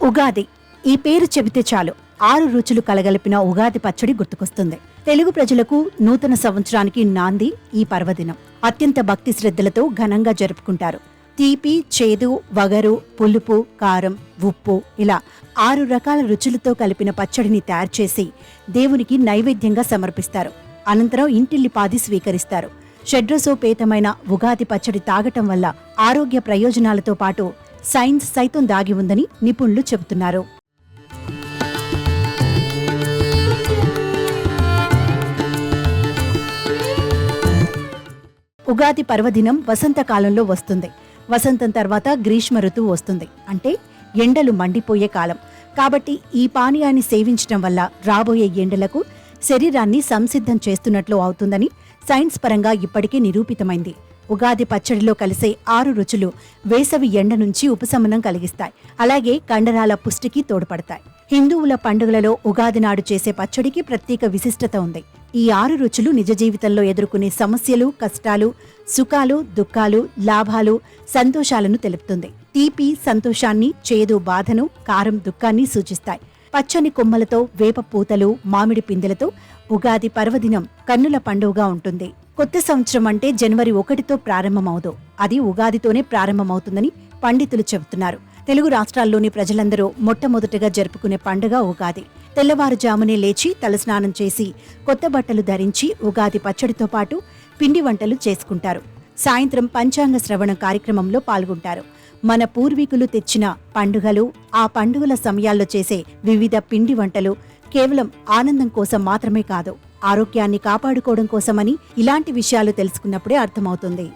ఉగాది ఈ పేరు చెబితే చాలు 6 రుచులు కలగలిపిన ఉగాది పచ్చడి గుర్తుకొస్తుంది. తెలుగు ప్రజలకు నూతన సంవత్సరానికి నాంది ఈ పర్వదినం. అత్యంత భక్తి శ్రద్ధలతో ఘనంగా జరుపుకుంటారు. తీపి, చేదు, వగరు, పులుపు, కారం, ఉప్పు ఇలా 6 రకాల రుచులతో కలిపిన పచ్చడిని తయారు చేసి దేవునికి నైవేద్యంగా సమర్పిస్తారు. అనంతరం ఇంటిల్లిపాది స్వీకరిస్తారు. షడ్రసోపేతమైన ఉగాది పచ్చడి తాగటం వల్ల ఆరోగ్య ప్రయోజనాలతో పాటు సైన్స్ సైతం దాగి ఉందని నిపుణులు చెబుతున్నారు. ఉగాది పర్వదినం వసంతకాలంలో వస్తుంది. వసంతం తర్వాత గ్రీష్మ ఋతువు వస్తుంది. అంటే ఎండలు మండిపోయే కాలం. కాబట్టి ఈ పానీయాన్ని సేవించటం వల్ల రాబోయే ఎండలకు శరీరాన్ని సంసిద్ధం చేస్తున్నట్లు అవుతుందని సైన్స్ పరంగా ఇప్పటికే నిరూపితమైంది. ఉగాది పచ్చడిలో కలిసే 6 రుచులు వేసవి ఎండ నుంచి ఉపశమనం కలిగిస్తాయి. అలాగే కండరాల పుష్టికి తోడ్పడతాయి. హిందువుల పండుగలలో ఉగాది నాడు చేసే పచ్చడికి ప్రత్యేక విశిష్టత ఉంది. ఈ 6 రుచులు నిజ జీవితంలో ఎదుర్కొనే సమస్యలు, కష్టాలు, సుఖాలు, దుఃఖాలు, లాభాలు, సంతోషాలను తెలుపుతుంది. తీపి సంతోషాన్ని, చేదు బాధను, కారం దుఃఖాన్ని సూచిస్తాయి. పచ్చని కొమ్మలతో, వేప పూతలు, మామిడి పిందెలతో ఉగాది పర్వదినం కన్నుల పండుగగా ఉంటుంది. కొత్త సంవత్సరం అంటే జనవరి 1తో ప్రారంభమవుదు. అది ఉగాదితోనే ప్రారంభమవుతుందని పండితులు చెబుతున్నారు. తెలుగు రాష్ట్రాల్లోని ప్రజలందరూ మొట్టమొదటగా జరుపుకునే పండుగ ఉగాది. తెల్లవారుజామునే లేచి తలస్నానం చేసి కొత్త బట్టలు ధరించి ఉగాది పచ్చడితో పాటు పిండి వంటలు చేసుకుంటారు. సాయంత్రం పంచాంగ శ్రవణం కార్యక్రమంలో పాల్గొంటారు. మన పూర్వీకులు తెచ్చిన పండుగలు, ఆ పండుగల సమయాల్లో చేసే వివిధ పిండి వంటలు కేవలం ఆనందం కోసం మాత్రమే కాదు, ఆరోగ్యాన్ని కాపాడుకోవడం కోసమని ఇలాంటి విషయాలు తెలుసుకున్నప్పుడే అర్థమవుతుంది.